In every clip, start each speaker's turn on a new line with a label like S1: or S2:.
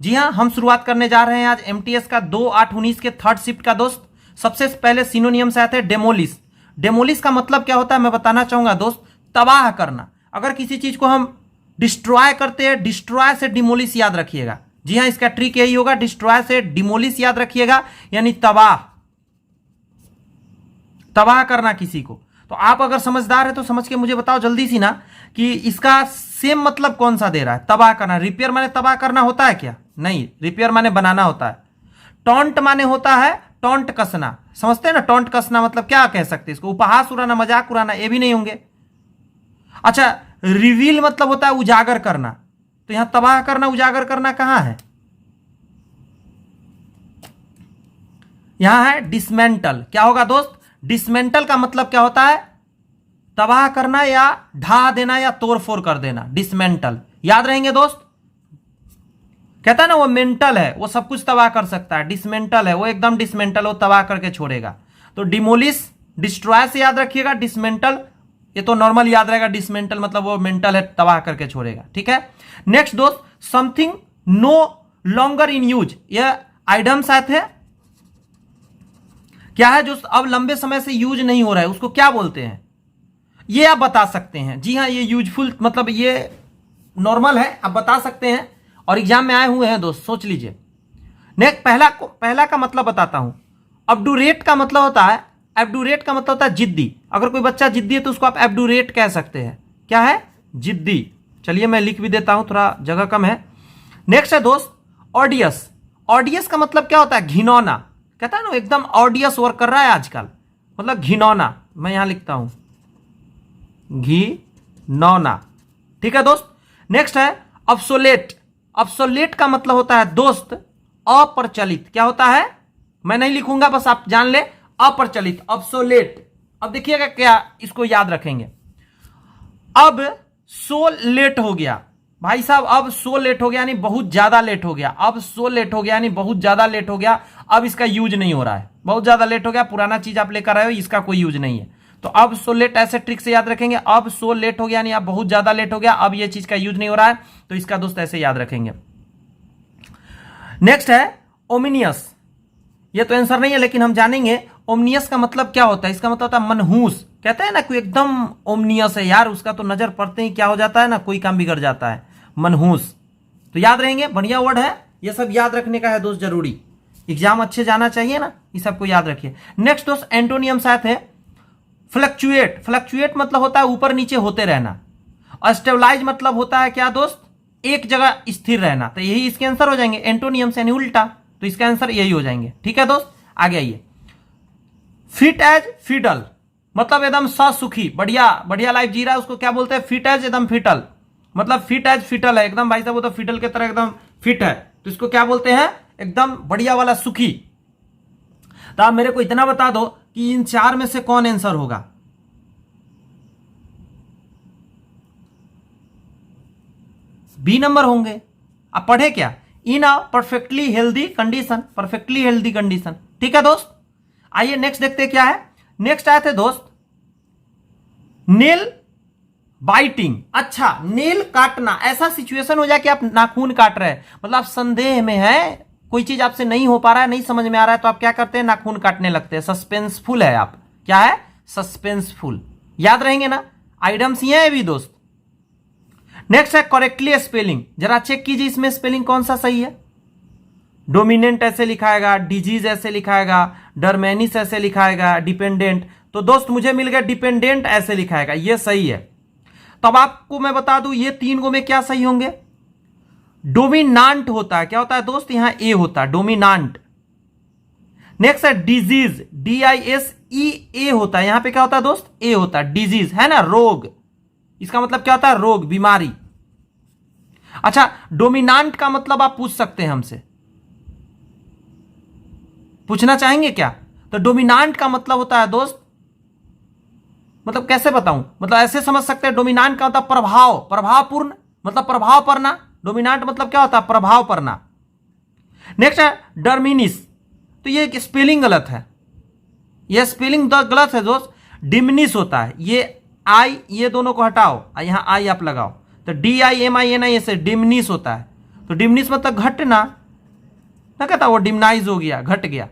S1: जी हाँ, हम शुरुआत करने जा रहे हैं आज एमटीएस का 2/8/19 के थर्ड शिफ्ट का दोस्त। सबसे पहले सिनोनियम्स आते हैं डेमोलिश। डेमोलिश का मतलब क्या होता है मैं बताना चाहूंगा दोस्त, तबाह करना। अगर किसी चीज को हम डिस्ट्रॉय करते हैं, डिस्ट्रॉय से डिमोलिश याद रखिएगा। जी हाँ, इसका ट्रिक यही होगा, डिस्ट्रॉय से डिमोलिश याद रखिएगा, यानी तबाह करना किसी को। तो आप अगर समझदार है तो समझ के मुझे बताओ जल्दी सी ना कि इसका सेम मतलब कौन सा दे रहा है। तबाह करना, रिपेयर माने तबाह करना होता है क्या? नहीं, रिपेयर माने बनाना होता है। टॉन्ट माने होता है टॉन्ट कसना, समझते हैं ना? टॉन्ट कसना मतलब क्या कह सकते हैं इसको? उपहास उड़ाना, मजाक उड़ाना, ये भी नहीं होंगे। अच्छा, रिवील मतलब होता है उजागर करना, तो यहां तबाह करना उजागर करना कहां है? यहां है डिसमेंटल। क्या होगा दोस्त? डिसमेंटल का मतलब क्या होता है? तबाह करना या ढा देना या तोड़फोड़ कर देना, डिसमेंटल। याद रहेंगे दोस्त? कहता है ना वो मेंटल है, वो सब कुछ तबाह कर सकता है। डिसमेंटल है वो एकदम डिसमेंटल, वो तबाह करके छोड़ेगा। तो डिमोलिश डिस्ट्रॉय से याद रखिएगा, डिसमेंटल ये तो नॉर्मल याद रहेगा। डिसमेंटल मतलब वो मेंटल है, तबाह करके छोड़ेगा। ठीक है, नेक्स्ट दोस्त, something no longer in use. यह आइटम्स आते हैं, क्या है जो अब लंबे समय से यूज नहीं हो रहा है, उसको क्या बोलते हैं? ये आप बता सकते हैं। जी हाँ, ये यूजफुल मतलब ये नॉर्मल है, आप बता सकते हैं और एग्जाम में आए हुए हैं दोस्त, सोच लीजिए। नेक्स्ट, पहला का मतलब बताता हूं। अब्डूरेट का मतलब होता है, एब्डूरेट का मतलब होता है जिद्दी। अगर कोई बच्चा जिद्दी है तो उसको आप एब्डूरेट कह सकते हैं। क्या है? जिद्दी। चलिए मैं लिख भी देता हूं, थोड़ा जगह कम है। नेक्स्ट है दोस्त ऑडियस। ऑडियस का मतलब क्या होता है? घिनौना। कहता है ना एकदम ऑडियस वर्क कर रहा है आजकल, मतलब घिनौना। मैं यहां लिखता हूं घिनौना। ठीक है दोस्त। नेक्स्ट है ऑब्सोलेट। ऑब्सोलेट का मतलब होता है दोस्त अप्रचलित। क्या होता है? मैं नहीं लिखूंगा, बस आप जान ले, अप्रचलित, ऑब्सोलेट। अब देखिएगा क्या इसको याद रखेंगे। अब सो लेट हो गया भाई साहब, अब सो लेट हो गया यानी बहुत ज्यादा लेट हो गया। अब सो लेट हो गया यानी बहुत ज्यादा लेट हो गया, अब इसका यूज नहीं हो रहा है। बहुत ज्यादा लेट हो गया, पुराना चीज आप लेकर आए हो, इसका कोई यूज नहीं है। तो अब सो लेट ऐसे ट्रिक से याद रखेंगे। अब सो लेट हो गया यानी अब बहुत ज्यादा लेट हो गया, अब ये चीज का यूज नहीं हो रहा है, तो इसका दोस्त ऐसे याद रखेंगे। नेक्स्ट है ओमिनियस। ये तो आंसर नहीं है लेकिन हम जानेंगे ओमनियस का मतलब क्या होता है। इसका मतलब होता है मनहूस। कहते हैं ना कोई एकदम ओमनियस है यार, उसका तो नजर पड़ते ही क्या हो जाता है ना, कोई काम बिगड़ जाता है, मनहूस। तो याद रहेंगे, बढ़िया वर्ड है, ये सब याद रखने का है दोस्त, जरूरी। एग्जाम अच्छे जाना चाहिए ना, ये सबको याद रखिए। नेक्स्ट दोस्त एंटोनियम साथ है फ्लक्चुएट। फ्लक्चुएट मतलब होता है ऊपर नीचे होते रहना। और स्टेबलाइज मतलब होता है क्या दोस्त? एक जगह स्थिर रहना। तो यही इसके आंसर हो जाएंगे, एंटोनियम से यानी उल्टा, तो इसका आंसर यही हो जाएंगे। ठीक है दोस्त, आगे आइए। फिट एज फिडल मतलब एकदम सुखी, बढ़िया बढ़िया लाइफ जी रहा है, उसको क्या बोलते हैं? फिट एज, एकदम फिटल, मतलब फिट एज फिटल है एकदम, भाई साहब वो तो फिटल की तरह एकदम फिट है, तो इसको क्या बोलते हैं? एकदम बढ़िया वाला सुखी। तो आप मेरे को इतना बता दो कि इन चार में से कौन आंसर होगा? बी नंबर होंगे। आप पढ़े क्या? In a perfectly healthy condition, perfectly healthy condition. ठीक है दोस्त, आइए नेक्स्ट देखते क्या है। नेक्स्ट आए थे दोस्त नेल बाइटिंग। अच्छा, नेल काटना, ऐसा सिचुएशन हो जाए कि आप नाखून काट रहे हैं, मतलब आप संदेह में है, कोई चीज आपसे नहीं हो पा रहा है, नहीं समझ में आ रहा है, तो आप क्या करते हैं? नाखून काटने लगते हैं। सस्पेंसफुल है आप। क्या है? सस्पेंसफुल। याद रहेंगे ना, आइटम्स ये है भी दोस्त। नेक्स्ट है करेक्टली स्पेलिंग। जरा चेक कीजिए इसमें स्पेलिंग कौन सा सही है। डोमिनेंट ऐसे लिखाएगा, डिजीज ऐसे लिखाएगा, डरमेनिस ऐसे लिखाएगा, डिपेंडेंट। तो दोस्त मुझे मिल गया डिपेंडेंट ऐसे लिखाएगा, ये सही है। तब आपको मैं बता दूं ये तीन गो में क्या सही होंगे? डोमिनांट होता है। क्या होता है दोस्त? यहां ए होता है, डोमिनांट। नेक्स्ट है डिजीज, DISE होता है, यहां पे क्या होता है दोस्त? ए होता है। डिजीज है ना, रोग, इसका मतलब क्या होता है? रोग, बीमारी। अच्छा, डोमिनांट का मतलब आप पूछ सकते हैं हमसे, पूछना चाहेंगे क्या? तो डोमिनांट का मतलब होता है दोस्त, मतलब कैसे बताऊं, मतलब ऐसे समझ सकते हैं, डोमिनांट का मतलब प्रभाव, प्रभावपूर्ण, मतलब प्रभाव पड़ना। डोमिनांट मतलब क्या होता है? प्रभाव पड़ना। नेक्स्ट है डरमिनिस। तो ये स्पेलिंग गलत है, ये स्पेलिंग गलत है दोस्त। डिमिनिस होता है, ये आई, ये दोनों को हटाओ, यहां आई आप लगाओ, तो DIMINIS से डिमिनिस होता है। तो तो डिमनिश मतलब घटना ना, कहता वो डिमनाइज हो गया, घट गया।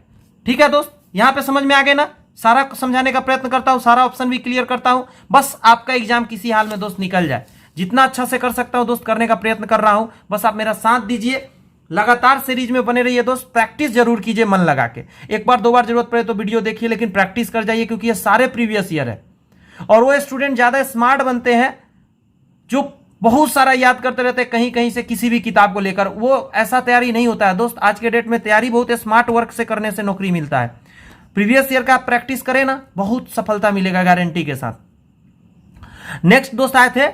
S1: ठीक है दोस्त, यहां पे समझ में आ गए ना? सारा समझाने का प्रयत्न करता हूं, सारा ऑप्शन भी क्लियर करता हूं, बस आपका एग्जाम किसी हाल में दोस्त निकल जाए। जितना अच्छा से कर सकता हूं दोस्त करने का प्रयत्न कर रहा हूं, बस आप मेरा साथ दीजिए, लगातार सीरीज में बने रहिए दोस्त, प्रैक्टिस जरूर कीजिए मन लगा के। एक बार दो बार जरूरत पड़े तो वीडियो देखिए, लेकिन प्रैक्टिस कर जाइए, क्योंकि ये सारे प्रीवियस ईयर है। और वो स्टूडेंट ज्यादा स्मार्ट बनते हैं जो बहुत सारा याद करते रहते हैं कहीं कहीं से किसी भी किताब को लेकर, वो ऐसा तैयारी नहीं होता है दोस्त। आज के डेट में तैयारी बहुत स्मार्ट वर्क से करने से नौकरी मिलता है। प्रीवियस ईयर का आप प्रैक्टिस करें ना, बहुत सफलता मिलेगा गारंटी के साथ। नेक्स्ट दोस्त आए थे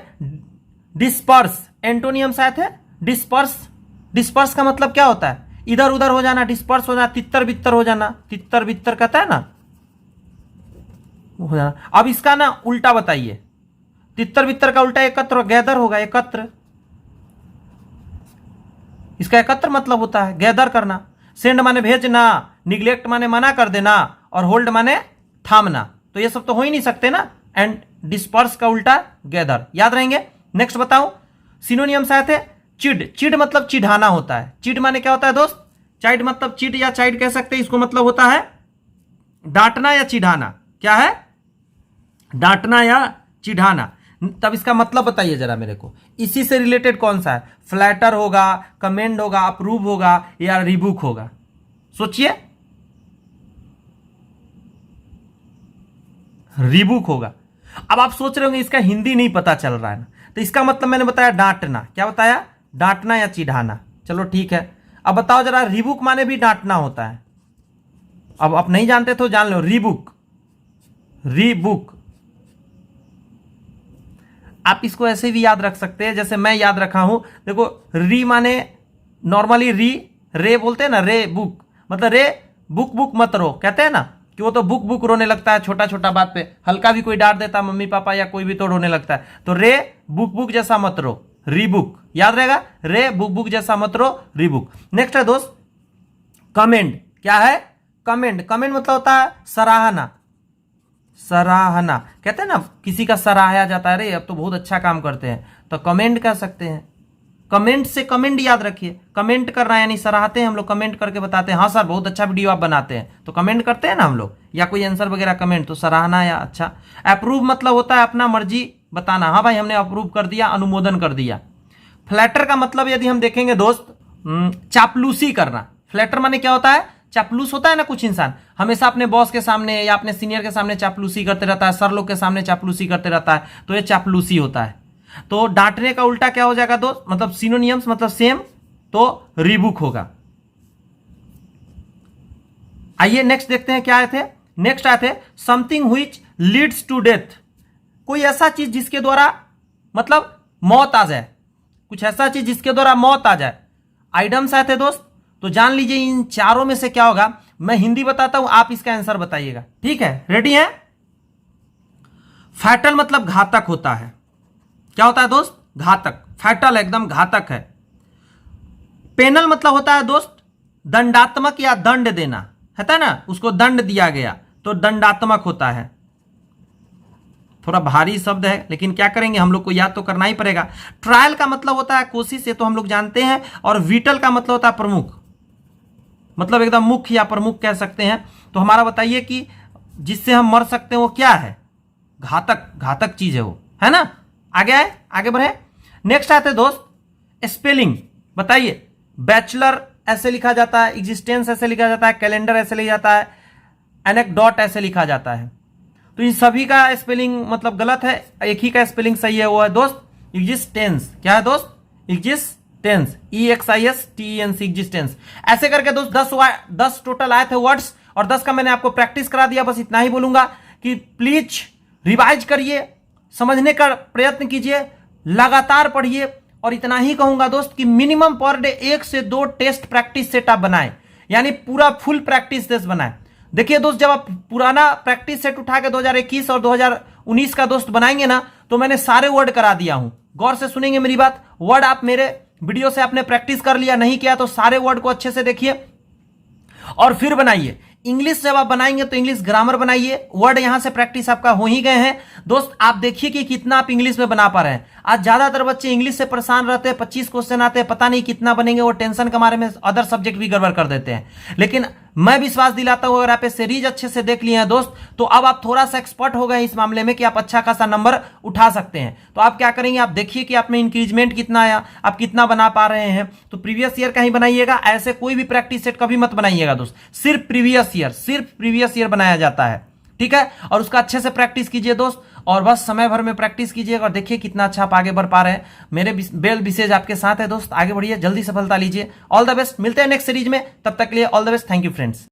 S1: डिस्पर्स, एंटोनियम्स आए थे डिस्पर्स। डिस्पर्स का मतलब क्या होता है? इधर उधर हो जाना, डिस्पर्स हो जाना, तितर बित्तर हो जाना। तितर बित्तर कहता है ना, हो जाना। अब इसका ना उल्टा बताइए, तितर बित्तर का उल्टा एकत्र, गैदर होगा, एकत्र। इसका एकत्र मतलब होता है गैदर करना। सेंड माने भेजना, निग्लेक्ट माने मना कर देना, और होल्ड माने थामना। तो ये सब तो हो ही नहीं सकते ना। एंड डिस्पर्स का उल्टा गैदर, याद रहेंगे। नेक्स्ट बताऊं, सिनोनियम्स आए थे चिड। चिड मतलब चिढ़ाना होता है। चिड माने क्या होता है दोस्त? चाइड मतलब चिड या चाइड कह सकते हैं। इसको मतलब होता है डांटना या चिढ़ाना। क्या है? डांटना या चिढ़ाना। तब इसका मतलब बताइए जरा मेरे को, इसी से रिलेटेड कौन सा है? फ्लैटर होगा, कमेंड होगा, अप्रूव होगा, या रिबुक होगा? सोचिए, रिबुक होगा। अब आप सोच रहे होंगे इसका हिंदी नहीं पता चल रहा है ना, तो इसका मतलब मैंने बताया डांटना। क्या बताया? डांटना या चिढ़ाना। चलो ठीक है, अब बताओ जरा, रिबुक माने भी डांटना होता है। अब आप नहीं जानते तो जान लो, रिबुक, रिबुक। आप इसको ऐसे भी याद रख सकते हैं जैसे मैं याद रखा हूं। देखो, री माने नॉर्मली री, रे बोलते हैं ना, रे बुक, मतलब रे बुक बुक मत रो, कहते हैं ना कि वो तो बुक बुक रोने लगता है छोटा छोटा बात पे। हल्का भी कोई डांट देता मम्मी पापा या कोई भी तो रोने लगता है। तो रे बुक बुक जैसा मत रो, रीबुक, याद रहेगा। रे बुक बुक जैसा मत रो, रीबुक। नेक्स्ट है दोस्त कमेंड। क्या है? कमेंड। कमेंड मतलब होता है सराहना। सराहना, कहते हैं ना किसी का सराहाया जाता है, रे अब तो बहुत अच्छा काम करते हैं, तो कमेंट कह सकते हैं। कमेंट से कमेंट याद रखिए, कमेंट करना है, यानी सराहते हैं हम लोग, कमेंट करके बताते हैं हाँ सर बहुत अच्छा वीडियो आप बनाते हैं, तो कमेंट करते हैं ना हम लोग, या कोई आंसर वगैरह कमेंट, तो सराहना या अच्छा। अप्रूव मतलब होता है अपना मर्जी बताना, हाँ भाई हमने अप्रूव कर दिया, अनुमोदन कर दिया। फ्लैटर का मतलब यदि हम देखेंगे दोस्त, चापलूसी करना। फ्लैटर माने क्या होता है? चापलूस होता है ना कुछ इंसान, हमेशा अपने बॉस के सामने या अपने सीनियर के सामने चापलूसी करते रहता है, सर लोग के सामने चापलूसी करते रहता है, तो ये चापलूसी होता है। तो डांटने का उल्टा क्या हो जाएगा दोस्त? मतलब सिनोनियम्स मतलब सेम, तो रिबुक होगा। आइए नेक्स्ट देखते हैं क्या आए थे। नेक्स्ट आए थे something which leads to death. कोई ऐसा चीज जिसके द्वारा मतलब मौत आ जाए, कुछ ऐसा चीज जिसके द्वारा मौत आ जाए। आइटम्स आए थे दोस्त, तो जान लीजिए इन चारों में से क्या होगा। मैं हिंदी बताता हूं, आप इसका आंसर बताइएगा, ठीक है? रेडी है? फैटल मतलब घातक होता है। क्या होता है दोस्त? घातक। फैटल एकदम घातक है। पेनल मतलब होता है दोस्त दंडात्मक या दंड देना, है ना, उसको दंड दिया गया तो दंडात्मक होता है। थोड़ा भारी शब्द है लेकिन क्या करेंगे, हम लोग को याद तो करना ही पड़ेगा। ट्रायल का मतलब होता है कोशिश, ये तो हम लोग जानते हैं। और विटल का मतलब होता है प्रमुख, मतलब एकदम मुख्य या प्रमुख कह सकते हैं। तो हमारा बताइए कि जिससे हम मर सकते हैं वो क्या है? घातक, घातक चीज है वो, है ना। आगे आए, आगे बढ़े। नेक्स्ट आते दोस्त स्पेलिंग, बताइए। बैचलर ऐसे लिखा जाता है, एग्जिस्टेंस ऐसे लिखा जाता है, कैलेंडर ऐसे लिखा जाता है, एनेक्डोट ऐसे लिखा जाता है। तो इन सभी का स्पेलिंग मतलब गलत है, एक ही का स्पेलिंग सही है, वो है दोस्त एग्जिस्टेंस। क्या है दोस्त? Existence, EXISTENS, existence. ऐसे करके दोस्त 10 टोटल आए थे वर्ड्स, और 10 का मैंने आपको प्रैक्टिस करा दिया। बस इतना ही बोलूंगा कि प्लीज रिवाइज करिए, समझने का प्रयत्न कीजिए, लगातार पढ़िए। और इतना ही कहूंगा दोस्त कि मिनिमम पर डे 1 से 2 टेस्ट प्रैक्टिस सेट आप बनाएं, यानी पूरा फुल प्रैक्टिस टेस्ट बनाएं। देखिए दोस्त, जब आप पुराना प्रैक्टिस सेट उठा के 2021 और 2019 का दोस्त बनाएंगे ना, तो मैंने सारे वर्ड करा दिया हूं। गौर से सुनेंगे मेरी बात। वर्ड आप मेरे वीडियो से आपने प्रैक्टिस कर लिया, नहीं किया तो सारे वर्ड को अच्छे से देखिए और फिर बनाइए। इंग्लिश जब आप बनाएंगे तो इंग्लिश ग्रामर बनाइए। वर्ड यहां से प्रैक्टिस आपका हो ही गए हैं दोस्त। आप देखिए कि कितना आप इंग्लिश में बना पा रहे हैं। आज ज्यादातर बच्चे इंग्लिश से परेशान रहते हैं, 25 क्वेश्चन आते हैं, पता नहीं कितना बनेंगे, वो टेंशन के मारे में अदर सब्जेक्ट भी गड़बड़ कर देते हैं। लेकिन मैं विश्वास दिलाता हूं, अगर आप सीरीज अच्छे से देख लिए हैं दोस्त, तो अब आप थोड़ा सा एक्सपर्ट हो गए इस मामले में कि आप अच्छा खासा नंबर उठा सकते हैं। तो आप क्या करेंगे, आप देखिए कि आप में इंक्रीजमेंट कितना आया, आप कितना बना पा रहे हैं। तो प्रीवियस ईयर का ही बनाइएगा, ऐसे कोई भी प्रैक्टिस सेट कभी मत बनाइएगा दोस्त, सिर्फ प्रीवियस ईयर बनाया जाता है, ठीक है। और उसका अच्छे से प्रैक्टिस कीजिए दोस्त, और बस समय भर में प्रैक्टिस कीजिएगा और देखिए कितना अच्छा आप आगे बढ़ पा रहे हैं। मेरे बेल विशेष आपके साथ है दोस्त, आगे बढ़िए, जल्दी सफलता लीजिए। ऑल द बेस्ट, मिलते हैं नेक्स्ट सीरीज में, तब तक के लिए all the best, thank you friends.